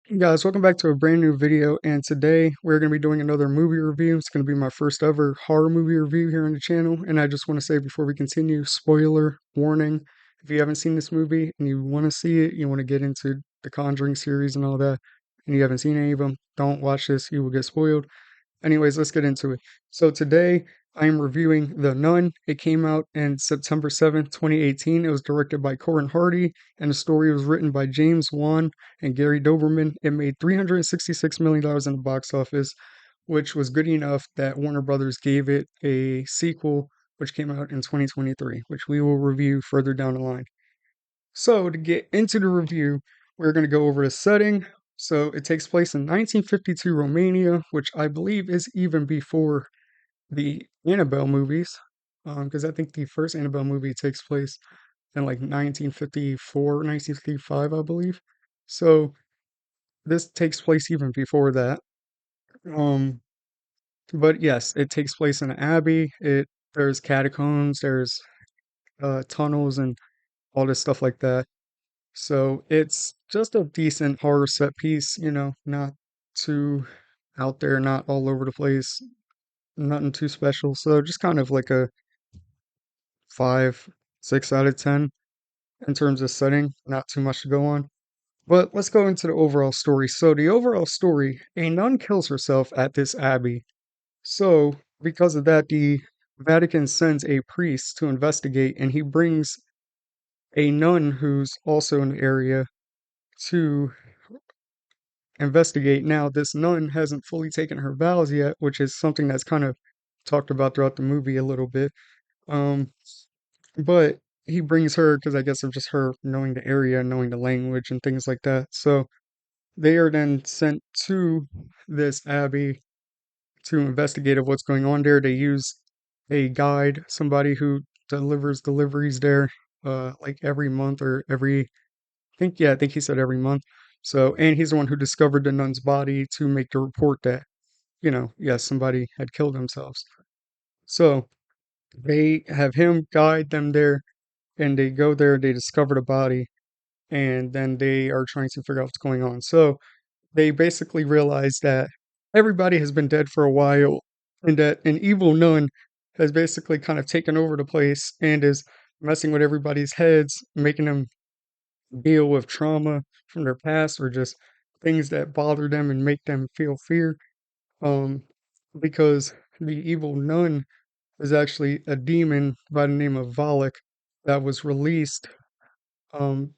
Hey guys, welcome back to a brand new video, and today we're going to be doing another movie review. It's going to be my first ever horror movie review here on the channel, and I just want to say before we continue, spoiler warning, if you haven't seen this movie and you want to see it, you want to get into the Conjuring series and all that, and you haven't seen any of them, don't watch this, you will get spoiled. Anyways, let's get into it. So today I am reviewing The Nun. It came out in September 7th, 2018. It was directed by Corin Hardy, and the story was written by James Wan and Gary Doberman. It made $366 million in the box office, which was good enough that Warner Brothers gave it a sequel, which came out in 2023, which we will review further down the line. So, to get into the review, we're going to go over the setting. So, it takes place in 1952 Romania, which I believe is even before the Annabelle movies, because I think the first Annabelle movie takes place in like 1954, 1955, I believe. So, this takes place even before that. Um, but yes, it takes place in an abbey. There's catacombs, there's tunnels, and all this stuff like that. So it's just a decent horror set piece, not too out there, not all over the place, nothing too special. So just kind of like a 5, 6 out of 10 in terms of setting, not too much to go on. But let's go into the overall story. So the overall story, a nun kills herself at this abbey. So because of that, the Vatican sends a priest to investigate, and he brings a nun who's also in the area to investigate. Now, this nun hasn't fully taken her vows yet, which is something that's kind of talked about throughout the movie a little bit. Um, but he brings her because I guess of just her knowing the area, knowing the language, and things like that. So they are then sent to this abbey to investigate of what's going on there. They use a guide, somebody who delivers deliveries there, like every month or I think he said every month. So, and he's the one who discovered the nun's body to make the report that, yes, somebody had killed themselves. So they have him guide them there, and they go there, they discover the body, and then they are trying to figure out what's going on. So they basically realize that everybody has been dead for a while, and that an evil nun has basically kind of taken over the place and is messing with everybody's heads, making them deal with trauma from their past or just things that bother them and make them feel fear. Um, because the evil nun is actually a demon by the name of Valak that was released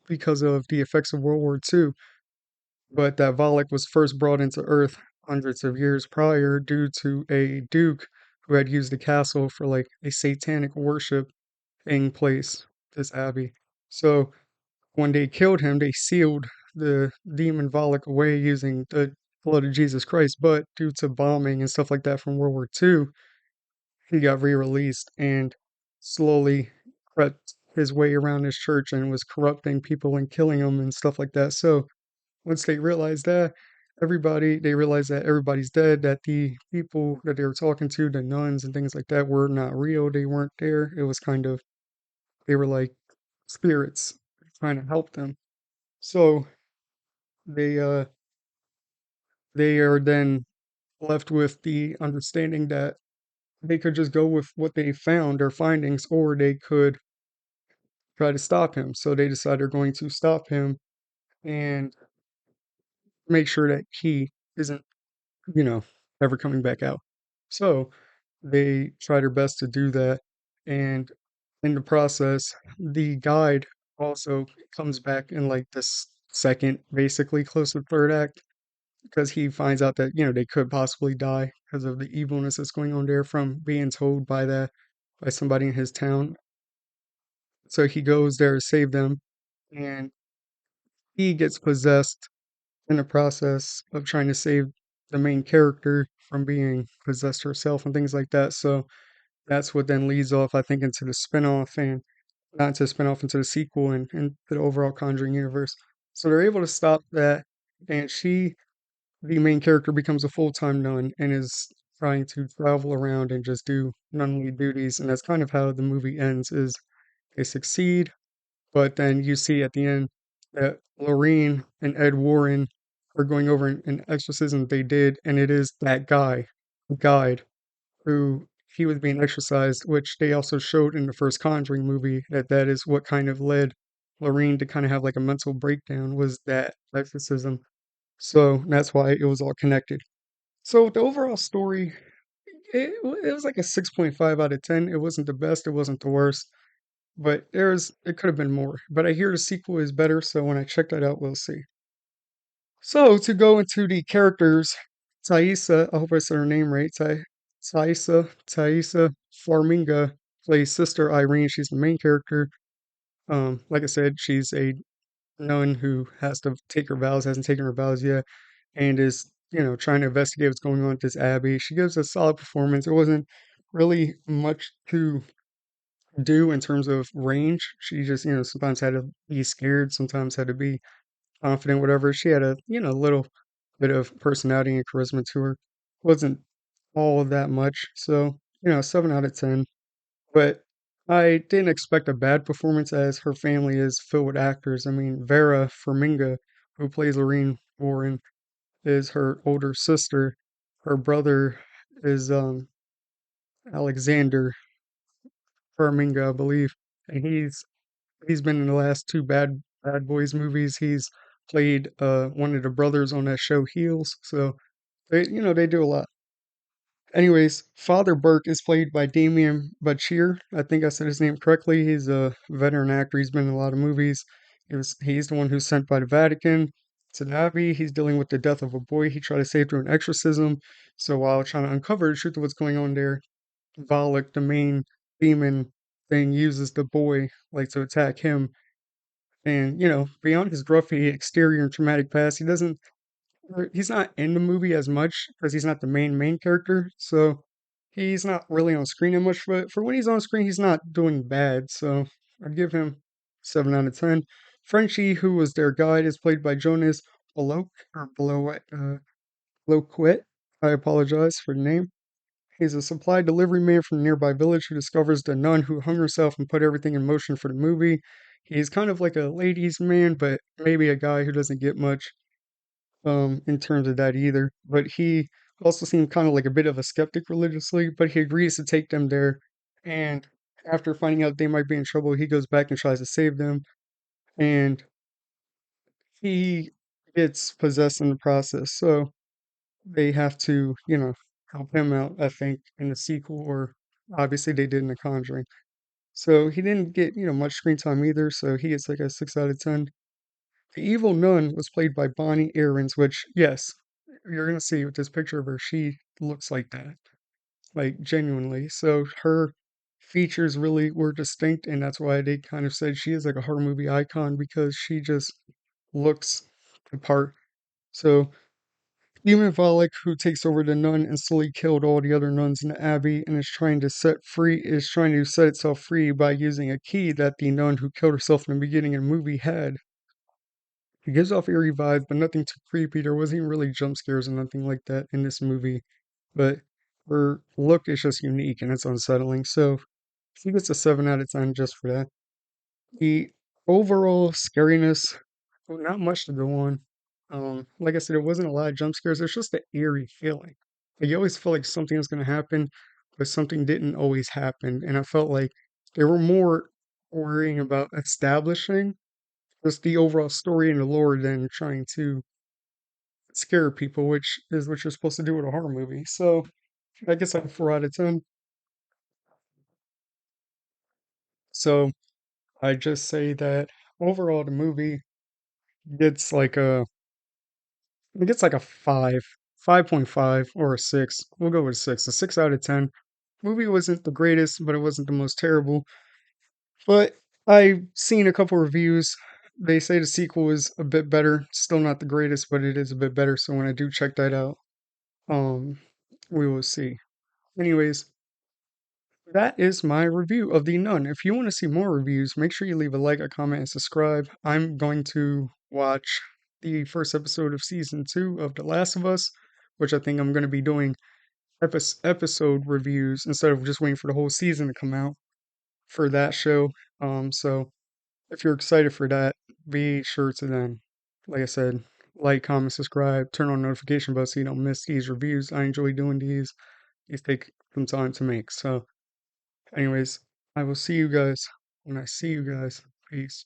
because of the effects of World War II. But that Valak was first brought into Earth hundreds of years prior due to a duke who had used the castle for like a satanic worship in place, this abbey. So when they killed him, they sealed the demon Valak away using the blood of Jesus Christ. But due to bombing and stuff like that from World War II, he got re-released and slowly crept his way around his church and was corrupting people and killing them and stuff like that. So once they realized that, they realized that everybody's dead, that the people that they were talking to, the nuns and things like that, were not real. They weren't there. It was kind of, they were like spirits trying to help them. So they uh they are then left with the understanding that they could just go with what they found, their findings, or they could try to stop him. So they decide they're going to stop him and make sure that he isn't, you know, ever coming back out. So they try their best to do that. And in the process, the guide also comes back in like this second, basically close to third act, because he finds out that, they could possibly die because of the evilness that's going on there from being told by somebody in his town. So he goes there to save them, and he gets possessed in the process of trying to save the main character from being possessed herself and things like that. So that's what then leads off, I think, into the spin-off and not into the spin-off, into the sequel and the overall Conjuring universe. So they're able to stop that, and the main character, becomes a full-time nun and is trying to travel around and just do nunly duties. And that's kind of how the movie ends, is they succeed, but then you see at the end that Lorene and Ed Warren or going over an exorcism they did, and it is that guy, the guide, who he was being exorcised, which they also showed in the first Conjuring movie, that that is what kind of led Lorraine to kind of have like a mental breakdown, was that exorcism. So that's why it was all connected. So the overall story, it was like a 6.5 out of 10. It wasn't the best, it wasn't the worst, but it could have been more. But I hear the sequel is better, so when I check that out, we'll see. So to go into the characters, Thaisa, I hope I said her name right. Thaisa Farminga plays Sister Irene. She's the main character. Like I said, she's a nun who has to take her vows, hasn't taken her vows yet, and is, trying to investigate what's going on at this abbey. She gives a solid performance. It wasn't really much to do in terms of range. She just, sometimes had to be scared, sometimes had to be confident, whatever. She had a, little bit of personality and charisma to her. Wasn't all of that much. So, 7 out of 10. But I didn't expect a bad performance as her family is filled with actors. I mean, Vera Farmiga, who plays Lorraine Warren, is her older sister. Her brother is Alexander Farmiga, I believe. And he's been in the last two Bad Boys movies. He's played one of the brothers on that show Heels. So they do a lot. Anyways, Father Burke is played by Damien Bachir. I think I said his name correctly. He's a veteran actor. He's been in a lot of movies. He's the one who's sent by the Vatican to the Abbey. He's dealing with the death of a boy he tried to save through an exorcism. So while trying to uncover the truth of what's going on there, Valak, the main demon thing, uses the boy like to attack him. And beyond his gruffy exterior and traumatic past, he's not in the movie as much because he's not the main character, so he's not really on screen that much. But for when he's on screen, he's not doing bad. So I'd give him 7 out of 10. Frenchie, who was their guide, is played by Jonas Bloke or Bloet, Bloquet. I apologize for the name. He's a supply delivery man from a nearby village who discovers the nun who hung herself and put everything in motion for the movie. He's kind of like a ladies' man, but maybe a guy who doesn't get much in terms of that either. But he also seemed kind of like a bit of a skeptic religiously, but he agrees to take them there. And after finding out they might be in trouble, he goes back and tries to save them. And he gets possessed in the process. So they have to, help him out, I think, in the sequel, or obviously they did in The Conjuring. So he didn't get, much screen time either. So he gets like a 6 out of 10. The evil nun was played by Bonnie Aarons, which, yes, you're gonna see with this picture of her, she looks like that, like genuinely. So her features really were distinct, and that's why they kind of said she is like a horror movie icon because she just looks the part. So Demon Valak, who takes over the nun and slowly killed all the other nuns in the abbey and is trying to set itself free by using a key that the nun who killed herself in the beginning of the movie had. It gives off eerie vibes, but nothing too creepy. There wasn't even really jump scares or nothing like that in this movie. But her look is just unique and it's unsettling. So she gets a 7 out of 10 just for that. The overall scariness, well, not much to go on. Like I said, there wasn't a lot of jump scares. It's just an eerie feeling. Like you always feel like something was going to happen, but something didn't always happen. And I felt like they were more worrying about establishing just the overall story and the lore than trying to scare people, which is what you're supposed to do with a horror movie. So I guess I'm 4 out of 10. So I just say that overall the movie gets like a it gets like a 5.5 or a 6. We'll go with a 6. A 6 out of 10. Movie wasn't the greatest, but it wasn't the most terrible. But I've seen a couple reviews. They say the sequel is a bit better. Still not the greatest, but it is a bit better. So when I do check that out, um, we will see. Anyways, that is my review of The Nun. If you want to see more reviews, make sure you leave a like, a comment, and subscribe. I'm going to watch the first episode of season 2 of The Last of Us, which I think I'm going to be doing episode reviews instead of just waiting for the whole season to come out for that show. So if you're excited for that, be sure to then, like I said, like, comment, subscribe, turn on notification bell so you don't miss these reviews. I enjoy doing these. These take some time to make. So, anyways, I will see you guys when I see you guys. Peace.